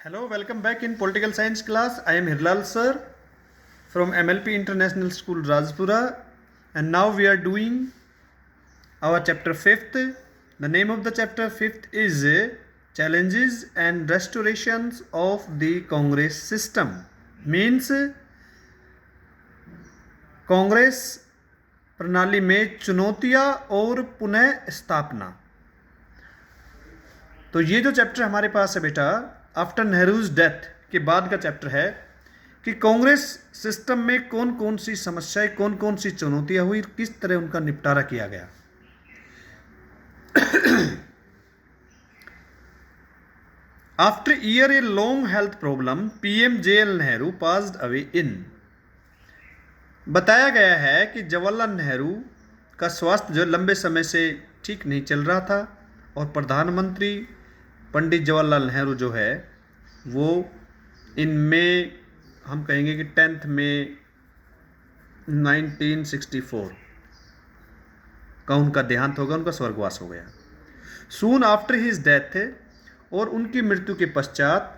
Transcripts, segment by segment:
Hello, welcome back in political science class. I am Hirlal sir from MLP International School Rajpura, and now we are doing our chapter 5th. The name of the chapter 5th is Challenges and Restorations of the Congress System. Means Congress प्रणाली में चुनौतियां और पुनः स्थापना। तो ये जो chapter हमारे पास है बेटा, आफ्टर नेहरूज डेथ के बाद का चैप्टर है कि कांग्रेस सिस्टम में कौन कौन सी समस्याएं, कौन कौन सी चुनौतियां हुई, किस तरह उनका निपटारा किया गया। After year a long health problem, PM JL Nehru passed away in. बताया गया है कि जवाहरलाल नेहरू का स्वास्थ्य जो लंबे समय से ठीक नहीं चल रहा था और प्रधानमंत्री पंडित जवाहरलाल नेहरू जो है वो इन मई, हम कहेंगे कि 10 मई 1964 का उनका देहांत हो गया, उनका स्वर्गवास हो गया। सून आफ्टर हिज डेथ, और उनकी मृत्यु के पश्चात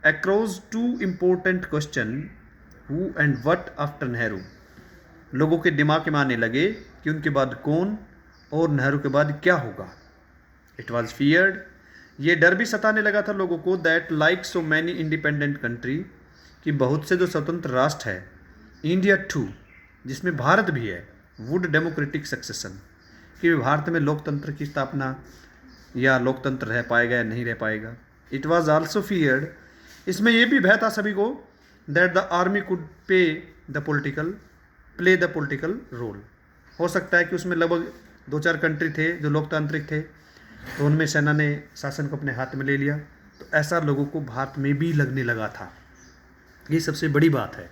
across two important question who and what after Nehru, लोगों के दिमाग में आने लगे कि उनके बाद कौन और नेहरू के बाद क्या होगा। इट वॉज फियर्ड, ये डर भी सताने लगा था लोगों को, that like so many independent country, कि बहुत से जो स्वतंत्र राष्ट्र है, इंडिया टू जिसमें भारत भी है, वुड डेमोक्रेटिक सक्सेशन, कि भारत में लोकतंत्र की स्थापना या लोकतंत्र रह पाएगा या नहीं रह पाएगा। इट वॉज आल्सो फियर्ड, इसमें यह भी भय था सभी को, that the army could play the political role. हो सकता है कि उसमें लगभग 2-4 कंट्री थे जो लोकतांत्रिक थे, तो उनमें सेना ने शासन को अपने हाथ में ले लिया, तो ऐसा लोगों को भारत में भी लगने लगा था। ये सबसे बड़ी बात है।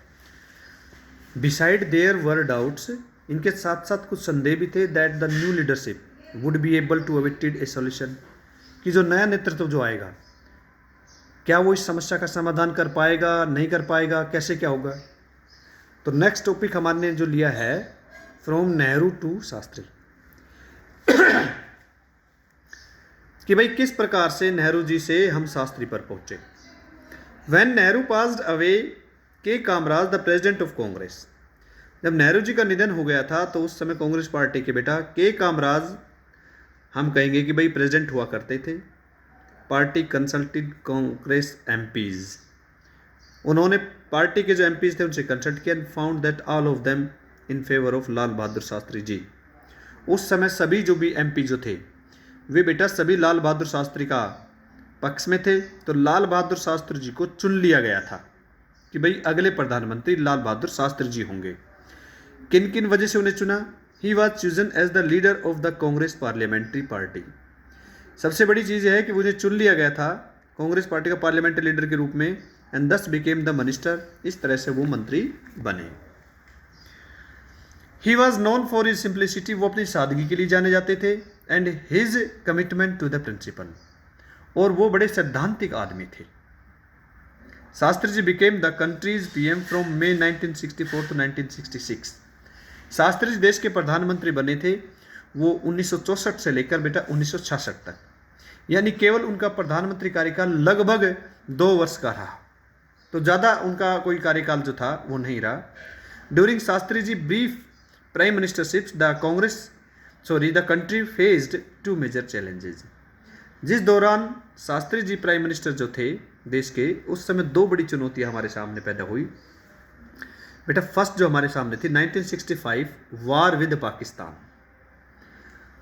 बिसाइड देयर वर डाउट्स, इनके साथ साथ कुछ संदेह भी थे, that the new leadership would be able to awaited a solution, कि जो नया नेतृत्व जो आएगा क्या वो इस समस्या का समाधान कर पाएगा, नहीं कर पाएगा, कैसे क्या होगा। तो नेक्स्ट टॉपिक हमारे जो लिया है, फ्रॉम नेहरू टू शास्त्री, कि भाई किस प्रकार से नेहरू जी से हम शास्त्री पर पहुंचे। When Nehru passed away, K Kamaraj the president of Congress, जब नेहरू जी का निधन हो गया था तो उस समय कांग्रेस पार्टी के बेटा के कामराज, हम कहेंगे कि भाई प्रेसिडेंट हुआ करते थे। पार्टी कंसल्टेड कांग्रेस एमपीज, उन्होंने पार्टी के जो एमपीज थे उनसे कंसल्ट किया, and found that all of them in favour of Lal Bahadur Shastri ji. उस समय सभी जो भी एमपी जो थे वे बेटा सभी लाल बहादुर शास्त्री का पक्ष में थे। तो लाल बहादुर शास्त्री जी को चुन लिया गया था कि भाई अगले प्रधानमंत्री लाल बहादुर शास्त्री जी होंगे। किन किन वजह से उन्हें चुना? He was chosen as the leader of the Congress parliamentary party. सबसे बड़ी चीज़ यह है कि उन्हें चुन लिया गया था कांग्रेस पार्टी का पार्लियामेंट्री लीडर के रूप में, एंड दस बिकेम द मिनिस्टर, इस तरह से वो मंत्री बने। He was known for his simplicity, वो अपनी सादगी के लिए जाने जाते थे, and his commitment to the principle, और वो बड़े सैद्धांतिक आदमी थे। Shastri ji became the country's PM from May 1964 to 1966। Shastri ji देश के प्रधानमंत्री बने थे वो 1964 से लेकर बेटा 1966 तक, यानी केवल उनका प्रधानमंत्री कार्यकाल लगभग 2 वर्ष का रहा, तो ज़्यादा उनका कोई कार्यकाल जो था वो नहीं रहा। During Shastri ji brief prime ministership the country faced 2 major challenges. जिस दौरान शास्त्री जी प्राइम मिनिस्टर जो थे देश के, उस समय 2 बड़ी चुनौतियां हमारे सामने पैदा हुई बेटा। फर्स्ट जो हमारे सामने थी 1965 वार विद पाकिस्तान,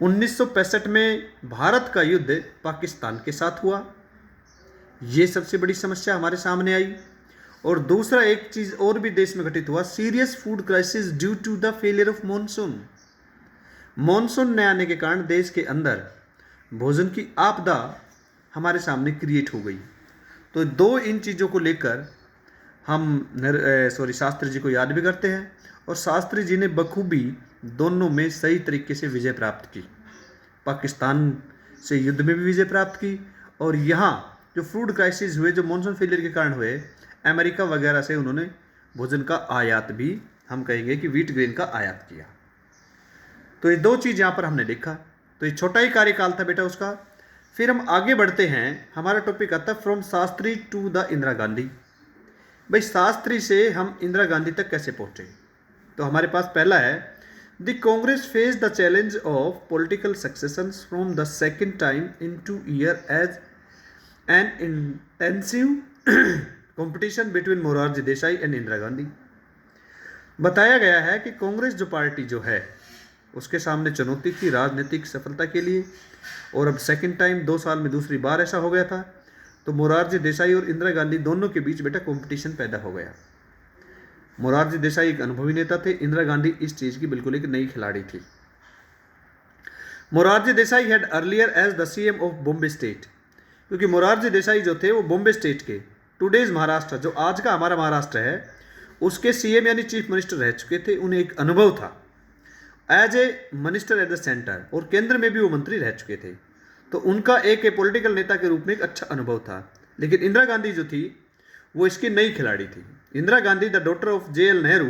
1965 में भारत का युद्ध पाकिस्तान के साथ हुआ, ये सबसे बड़ी समस्या हमारे सामने आई। और दूसरा एक चीज और भी देश में घटित हुआ, serious food crisis due to the failure of monsoon. Monsoon न आने के कारण देश के अंदर भोजन की आपदा हमारे सामने क्रिएट हो गई। तो 2 इन चीज़ों को लेकर हम शास्त्री जी को याद भी करते हैं, और शास्त्री जी ने बखूबी दोनों में सही तरीके से विजय प्राप्त की। पाकिस्तान से युद्ध में भी विजय प्राप्त की, और यहाँ जो फूड क्राइसिस हुए, जो मॉनसून फेलियर के कारण हुए, अमेरिका वगैरह से उन्होंने भोजन का आयात भी, हम कहेंगे कि व्हीट ग्रेन का आयात किया। तो ये 2 चीज़ यहाँ पर हमने देखा। तो ये छोटा ही कार्यकाल था बेटा उसका, फिर हम आगे बढ़ते हैं, हमारा टॉपिक आता है from Shastri to the Indira Gandhi. भाई शास्त्री से हम इंदिरा गांधी तक कैसे पहुंचे? तो हमारे पास पहला है, the Congress face the challenge of political successions from the second time in 2 year as an intensive competition between Morarji Desai and Indira Gandhi. बताया गया है कि कांग्रेस जो पार्टी जो है उसके सामने चुनौती थी राजनीतिक सफलता के लिए, और अब सेकंड टाइम 2 साल में दूसरी बार ऐसा हो गया था। तो मोरारजी देसाई और इंदिरा गांधी दोनों के बीच बेटा कंपटीशन पैदा हो गया। मोरारजी देसाई एक अनुभवी नेता थे, इंदिरा गांधी इस चीज की बिल्कुल एक नई खिलाड़ी थी। Morarji Desai had earlier as the CM of Bombay state, क्योंकि मोरारजी देसाई जो थे वो बॉम्बे स्टेट के, टुडेज महाराष्ट्र, जो आज का हमारा महाराष्ट्र है, उसके सीएम यानी चीफ मिनिस्टर रह चुके थे। उन्हें एक अनुभव था as a minister at the centre, और केंद्र में भी वो मंत्री रह चुके थे। तो उनका एक पॉलिटिकल नेता के रूप में एक अच्छा अनुभव था। लेकिन इंदिरा गांधी जो थी वो इसकी नई खिलाड़ी थी। Indira Gandhi the daughter of JL Nehru,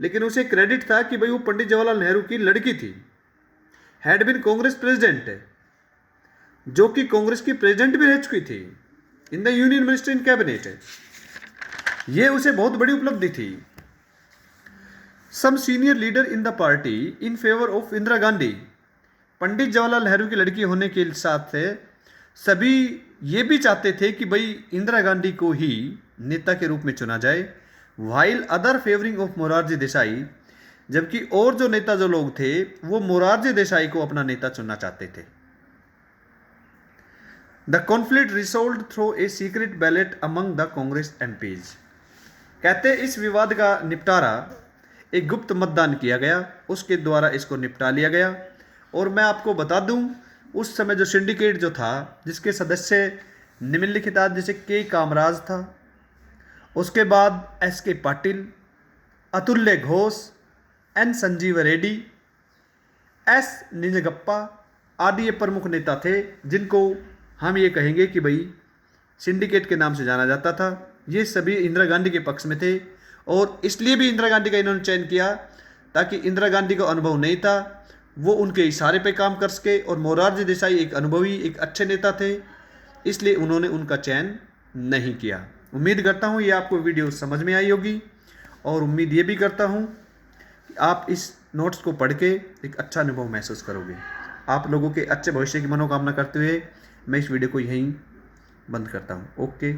लेकिन उसे क्रेडिट था कि भाई वो पंडित जवाहरलाल नेहरू की लड़की थी। हैड बिन कांग्रेस प्रेसिडेंट, जो कि कांग्रेस की प्रेसिडेंट भी रह चुकी थी in the union minister in cabinet. ये उसे बहुत बड़ी उपलब्धि थी। Some senior leader in the party in favour of Indira Gandhi, Pandit Jawaharlal Nehru की लड़की होने के साथ सभी ये भी चाहते थे कि भाई इंदिरा गांधी को ही नेता के रूप में चुना जाए, while other favouring of Morarji Desai, जबकि और जो नेता जो लोग थे वो मोरारजी देसाई को अपना नेता चुनना चाहते थे। The conflict resolve through a secret ballot among the Congress MPs, कहते इस विवाद का निपटारा एक गुप्त मतदान किया गया, उसके द्वारा इसको निपटा लिया गया। और मैं आपको बता दूं, उस समय जो सिंडिकेट जो था जिसके सदस्य निम्नलिखित आज जैसे के कामराज था, उसके बाद SK पाटिल, अतुल्य घोष, N संजीव रेड्डी, S निजगप्पा आदि ये प्रमुख नेता थे, जिनको हम ये कहेंगे कि भाई सिंडिकेट के नाम से जाना जाता था। ये सभी इंदिरा गांधी के पक्ष में थे, और इसलिए भी इंदिरा गांधी का इन्होंने चयन किया ताकि इंदिरा गांधी को अनुभव नहीं था, वो उनके इशारे पे काम कर सके। और मोरारजी देसाई एक अनुभवी एक अच्छे नेता थे, इसलिए उन्होंने उनका चयन नहीं किया। उम्मीद करता हूँ ये आपको वीडियो समझ में आई होगी, और उम्मीद ये भी करता हूँ कि आप इस नोट्स को पढ़ के एक अच्छा अनुभव महसूस करोगे। आप लोगों के अच्छे भविष्य की मनोकामना करते हुए मैं इस वीडियो को यहीं बंद करता हूँ। ओके।